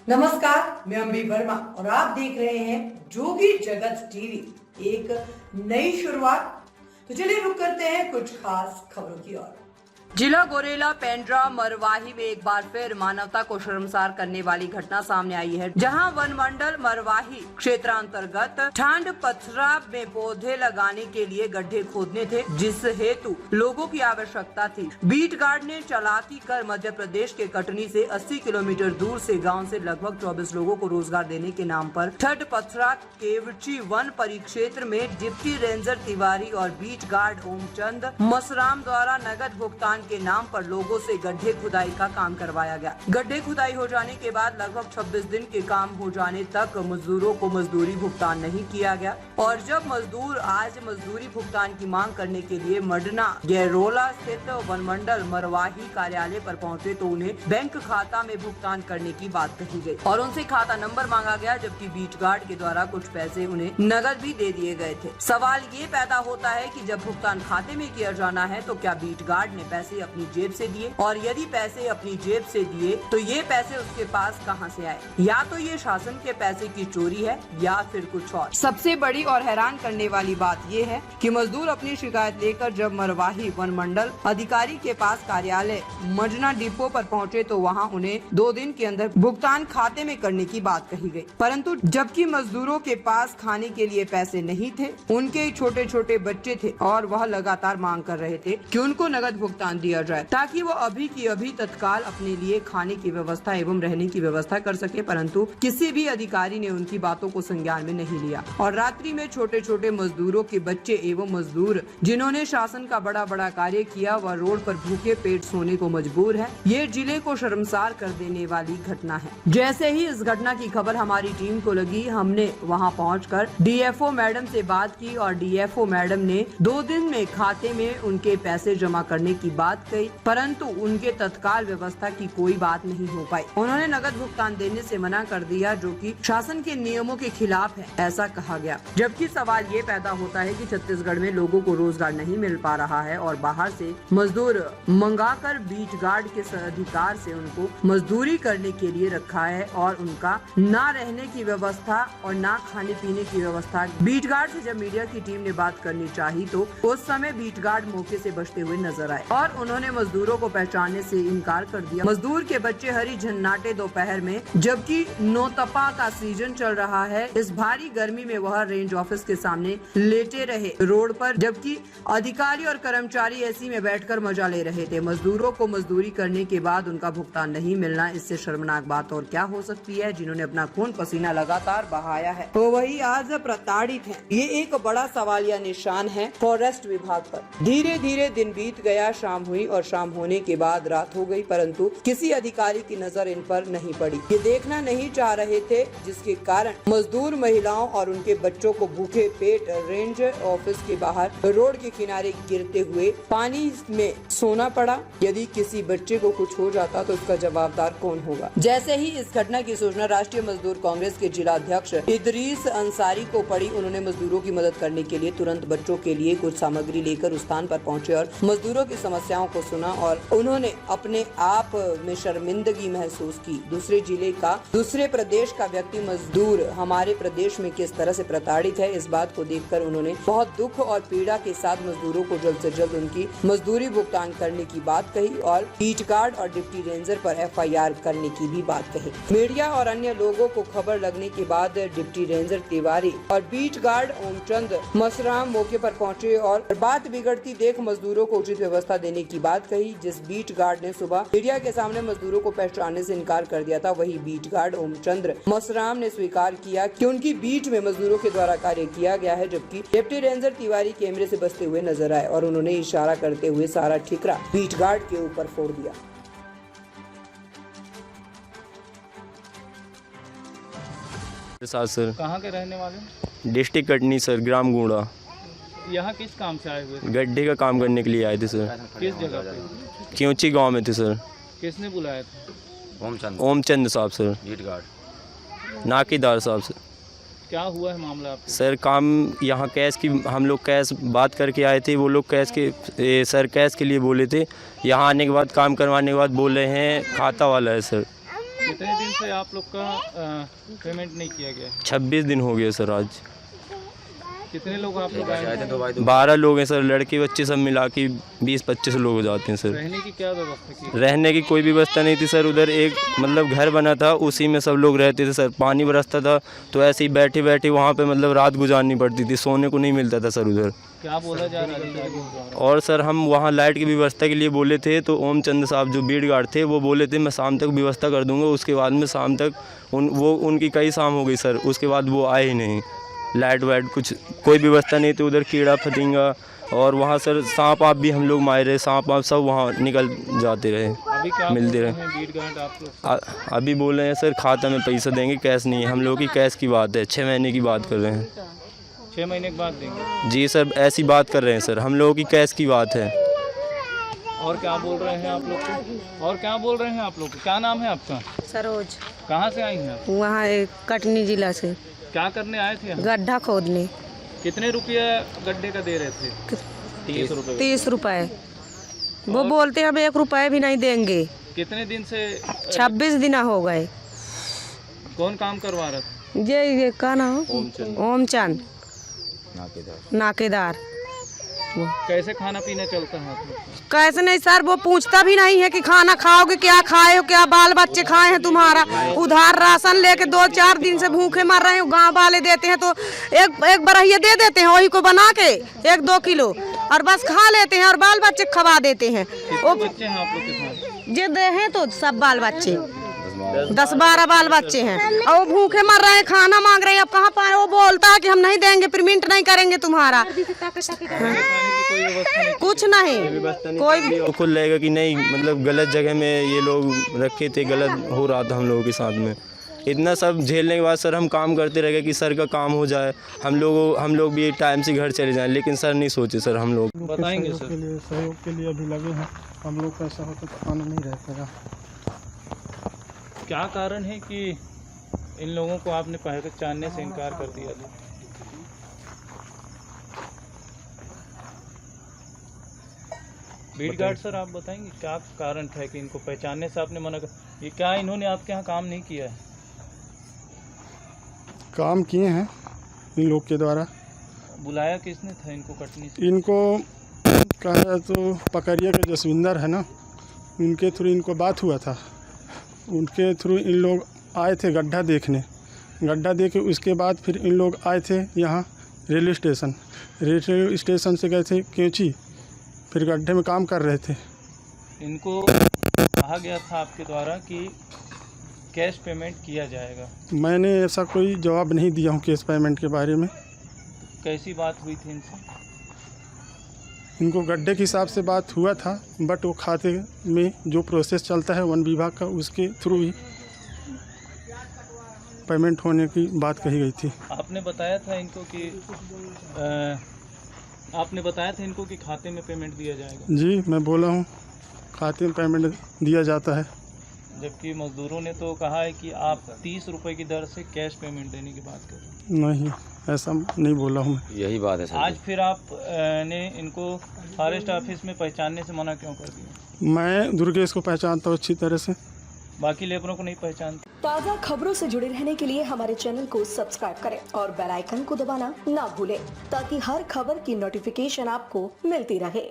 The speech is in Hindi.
नमस्कार, मैं अम्बी वर्मा और आप देख रहे हैं जोगी जगत टीवी। एक नई शुरुआत। तो चलिए रुक करते हैं कुछ खास खबरों की ओर। जिला गोरेला पेंड्रा मरवाही में एक बार फिर मानवता को शर्मसार करने वाली घटना सामने आई है, जहां वन मंडल मरवाही क्षेत्रांतर्गत ठांड पथरा में पौधे लगाने के लिए गड्ढे खोदने थे, जिस हेतु लोगों की आवश्यकता थी। बीट गार्ड ने चालाकी कर मध्य प्रदेश के कटनी से 80 किलोमीटर दूर से गांव से लगभग 24 लोगों को रोजगार देने के नाम पर ठंड पथरा केवची वन परिक्षेत्र में डिप्टी रेंजर तिवारी और बीट गार्ड ओमचंद मसराम द्वारा नगद भुगतान के नाम पर लोगों से गड्ढे खुदाई का काम करवाया गया। गड्ढे खुदाई हो जाने के बाद लगभग 26 दिन के काम हो जाने तक मजदूरों को मजदूरी भुगतान नहीं किया गया और जब मजदूर आज मजदूरी भुगतान की मांग करने के लिए मडना गैरोला स्थित वन मंडल मरवाही कार्यालय पर पहुंचे तो उन्हें बैंक खाता में भुगतान करने की बात कही गई और उनसे खाता नंबर मांगा गया, जबकि बीट गार्ड के द्वारा कुछ पैसे उन्हें नगद भी दे दिए गए थे। सवाल ये पैदा होता है कि जब भुगतान खाते में किया जाना है तो क्या बीट गार्ड ने पैसे अपनी जेब से दिए, और यदि पैसे अपनी जेब से दिए तो ये पैसे उसके पास कहां से आए? या तो ये शासन के पैसे की चोरी है या फिर कुछ और। सबसे बड़ी और हैरान करने वाली बात ये है कि मजदूर अपनी शिकायत लेकर जब मरवाही वन मंडल अधिकारी के पास कार्यालय मजना डिपो पर पहुंचे तो वहां उन्हें 2 दिन के अंदर भुगतान खाते में करने की बात कही गई, परंतु जबकि मजदूरों के पास खाने के लिए पैसे नहीं थे, उनके छोटे छोटे बच्चे थे और वह लगातार मांग कर रहे थे कि उनको नगद भुगतान दिया जाए ताकि वो अभी की अभी तत्काल अपने लिए खाने की व्यवस्था एवं रहने की व्यवस्था कर सके, परंतु किसी भी अधिकारी ने उनकी बातों को संज्ञान में नहीं लिया और रात्रि में छोटे छोटे मजदूरों के बच्चे एवं मजदूर जिन्होंने शासन का बड़ा बड़ा कार्य किया वह रोड पर भूखे पेट सोने को मजबूर है। ये जिले को शर्मसार कर देने वाली घटना है। जैसे ही इस घटना की खबर हमारी टीम को लगी, हमने वहां पहुंचकर डीएफओ मैडम से बात की और डीएफओ मैडम ने 2 दिन में खाते में उनके पैसे जमा करने की बात कही, परंतु उनके तत्काल व्यवस्था की कोई बात नहीं हो पाई। उन्होंने नगद भुगतान देने से मना कर दिया, जो कि शासन के नियमों के खिलाफ है, ऐसा कहा गया। जबकि सवाल ये पैदा होता है कि छत्तीसगढ़ में लोगों को रोजगार नहीं मिल पा रहा है और बाहर से मजदूर मंगाकर बीट गार्ड के अधिकार से उनको मजदूरी करने के लिए रखा है और उनका ना रहने की व्यवस्था और ना खाने पीने की व्यवस्था। बीट गार्ड से जब मीडिया की टीम ने बात करनी चाही तो उस समय बीट गार्ड मौके से बचते हुए नजर आए और उन्होंने मजदूरों को पहचानने से इनकार कर दिया। मजदूर के बच्चे हरी झन्नाटे दोपहर में, जबकि नौतपा का सीजन चल रहा है, इस भारी गर्मी में वह रेंज ऑफिस के सामने लेटे रहे रोड पर, जबकि अधिकारी और कर्मचारी एसी में बैठकर मजा ले रहे थे। मजदूरों को मजदूरी करने के बाद उनका भुगतान नहीं मिलना, इससे शर्मनाक बात और क्या हो सकती है। जिन्होंने अपना खून पसीना लगातार बहाया है तो वही आज प्रताड़ित है। ये एक बड़ा सवालिया निशान है फॉरेस्ट विभाग पर। धीरे धीरे दिन बीत गया, शाम हुई और शाम होने के बाद रात हो गई, परंतु किसी अधिकारी की नजर इन पर नहीं पड़ी। ये देखना नहीं चाह रहे थे, जिसके कारण मजदूर महिलाओं और उनके बच्चों को भूखे पेट रेंज ऑफिस के बाहर रोड के किनारे गिरते हुए पानी में सोना पड़ा। यदि किसी बच्चे को कुछ हो जाता तो इसका जवाबदार कौन होगा? जैसे ही इस घटना की सूचना राष्ट्रीय मजदूर कांग्रेस के जिला अध्यक्ष इदरीस अंसारी को पड़ी, उन्होंने मजदूरों की मदद करने के लिए तुरंत बच्चों के लिए कुछ सामग्री लेकर उस स्थान पर पहुंचे और मजदूरों की समस्याओं को सुना और उन्होंने अपने आप में शर्मिंदगी महसूस की। दूसरे जिले का, दूसरे प्रदेश का व्यक्ति मजदूर हमारे प्रदेश में किस तरह से प्रताड़ित है, इस बात को देखकर उन्होंने बहुत दुख और पीड़ा के साथ मजदूरों को जल्द से जल्द उनकी मजदूरी भुगतान करने की बात कही और बीट गार्ड और डिप्टी रेंजर पर FIR करने की भी बात कही। मीडिया और अन्य लोगों को खबर लगने के बाद डिप्टी रेंजर तिवारी और बीट गार्ड ओमचंद मसराम मौके पर पहुंचे और बात बिगड़ती देख मजदूरों को उचित व्यवस्था देने की बात कही। जिस बीट गार्ड ने सुबह मीडिया के सामने मजदूरों को पहचानने से इनकार कर दिया था, वही बीट गार्ड ओमचंद्र मसराम ने स्वीकार किया कि उनकी बीट में मजदूरों के द्वारा कार्य किया गया है, जबकि डिप्टी रेंजर तिवारी कैमरे से बचते हुए नजर आए और उन्होंने इशारा करते हुए सारा ठिकरा बीट गार्ड के ऊपर फोड़ दिया। सर कहाँ के रहने वाले? डिस्ट्रिक्ट कटनी सर, ग्राम गुड़ा। यहाँ किस काम से आए हुए? गड्ढे का काम करने के लिए आए थे सर। किस जगह पे? क्योंची गांव में थे सर। किसने बुलाया था? ओमचंद साहब सर, बीट गार्ड नाकीदार साहब सर। क्या हुआ है मामला आपको? सर काम यहाँ कैश की, हम लोग कैश बात करके आए थे, वो लोग कैश के सर कैश के लिए बोले थे। यहाँ आने के बाद काम करवाने के बाद बोल रहे हैं खाता वाला है सर। कितने दिन से आप लोग का पेमेंट नहीं किया गया? 26 दिन हो गए सर। आज कितने लोग आप लोग आए थे? 12 लोग हैं सर, लड़के बच्चे सब मिला के 20-25 लोग हो जाते हैं सर। रहने की क्या व्यवस्था की? रहने की कोई भी व्यवस्था नहीं थी सर। उधर एक मतलब घर बना था, उसी में सब लोग रहते थे सर। पानी बरसता था तो ऐसे ही बैठे बैठे वहाँ पे मतलब रात गुजारनी पड़ती थी, सोने को नहीं मिलता था सर उधर। क्या बोला जा रहा है? और सर हम वहाँ लाइट की व्यवस्था के लिए बोले थे तो ओम चंद साहब जो बीट गार्ड थे वो बोले थे मैं शाम तक व्यवस्था कर दूँगा। उसके बाद में शाम तक उनकी कई शाम हो गई सर, उसके बाद वो आए ही नहीं। लाइट वाइट कुछ कोई व्यवस्था नहीं थी उधर। कीड़ा फतिंगा और वहाँ सर सांप आप भी हम लोग मारे रहे, सांप आप सब वहाँ निकल जाते रहे, अभी क्या मिलते रहे। बीट गार्ड आप लोग अभी बोल रहे हैं सर खाता में पैसा देंगे, कैश नहीं है। हम लोग की कैश की बात है, 6 महीने की बात कर रहे हैं। 6 महीने के बाद देंगे? जी सर ऐसी बात कर रहे हैं सर, हम लोगों की कैश की बात है। और क्या बोल रहे हैं आप लोग को? और क्या बोल रहे हैं आप लोग? क्या नाम है आपका? सरोज। कहाँ से आई हैं आप? वहाँ कटनी जिला से। क्या करने आए थे यहाँ? गड्ढा खोदने। कितने रुपये गड्ढे का दे रहे थे? 30 रुपये। 30 रुपए। वो बोलते हम 1 रुपए भी नहीं देंगे। कितने दिन से? 26 दिन हो गए। कौन काम करवा रहा था? ये का नाम? ओमचंद नाकेदार। कैसे खाना पीना चलता है आप लोग का? कैसे नहीं सर, वो पूछता भी नहीं है कि खाना खाओगे, क्या खाए हो, क्या बाल बच्चे खाए हैं तुम्हारा। उधार राशन लेके 2-4 दिन से भूखे मर रहे हैं। गांव वाले देते हैं तो एक बरहिया दे देते हैं, वही को बना के 1-2 किलो और बस खा लेते हैं और बाल बच्चे खवा देते हैं। कितने बच्चे हैं आप लोग के साथ? जे दे हैं तो सब बाल बच्चे 10-12 बाल बच्चे हैं और वो भूखे मर रहे हैं, खाना मांग रहे हैं। अब कहाँ पाए? वो बोलता है कि हम नहीं देंगे, पेमेंट नहीं करेंगे तुम्हारा। कोई व्यवस्था नहीं? कुछ नहीं, कोई तो खुद लगेगा कि नहीं मतलब गलत जगह में ये लोग रखे थे, गलत हो रहा था हम लोगों के साथ में। इतना सब झेलने के बाद सर हम काम करते रह गए कि सर का काम हो जाए, हम लोग भी टाइम से घर चले जाएं, लेकिन सर नहीं सोचे सर हम लोग। बताएंगे सर। सहयोग के लिए अभी लगे हैं हम लोग। पैसा होता तो खाना नहीं रहता। क्या कारण है कि इन लोगों को आपने पहचानने से इनकार कर दिया था? बीट गार्ड सर आप बताएंगे क्या कारण था कि इनको पहचानने से आपने मना कर? ये क्या इन्होंने आपके यहाँ काम नहीं किया है? काम किए हैं इन लोग के द्वारा। बुलाया किसने था इनको कटनी से? इनको कहा तो पकड़िया के जसविंदर है ना, उनके थ्रू इनको बात हुआ था। उनके थ्रू इन लोग आए थे गड्ढा देखने। गड्ढा देखे उसके बाद फिर इन लोग आए थे यहाँ रेलवे स्टेशन से गए थे केंची, फिर गड्ढे में काम कर रहे थे। इनको कहा गया था आपके द्वारा कि कैश पेमेंट किया जाएगा। मैंने ऐसा कोई जवाब नहीं दिया हूँ कैश पेमेंट के बारे में। कैसी बात हुई थी इनसे? इनको गड्ढे के हिसाब से बात हुआ था, बट वो खाते में जो प्रोसेस चलता है वन विभाग का, उसके थ्रू ही पेमेंट होने की बात कही गई थी। आपने बताया था इनको कि खाते में पेमेंट दिया जाएगा? जी मैं बोला हूँ खाते में पेमेंट दिया जाता है। जबकि मजदूरों ने तो कहा है कि आप 30 रुपए की दर से कैश पेमेंट देने की बात कर रहे हैं। नहीं, ऐसा नहीं बोला हूँ। यही बात है सर। आज फिर आप ने इनको फॉरेस्ट ऑफिस में पहचानने से मना क्यों कर दिया? मैं दुर्गेश को पहचानता हूँ अच्छी तरह से, बाकी लेबरों को नहीं पहचानते। ताज़ा खबरों से जुड़े रहने के लिए हमारे चैनल को सब्सक्राइब करें और बेल आइकन को दबाना ना भूलें ताकि हर खबर की नोटिफिकेशन आपको मिलती रहे।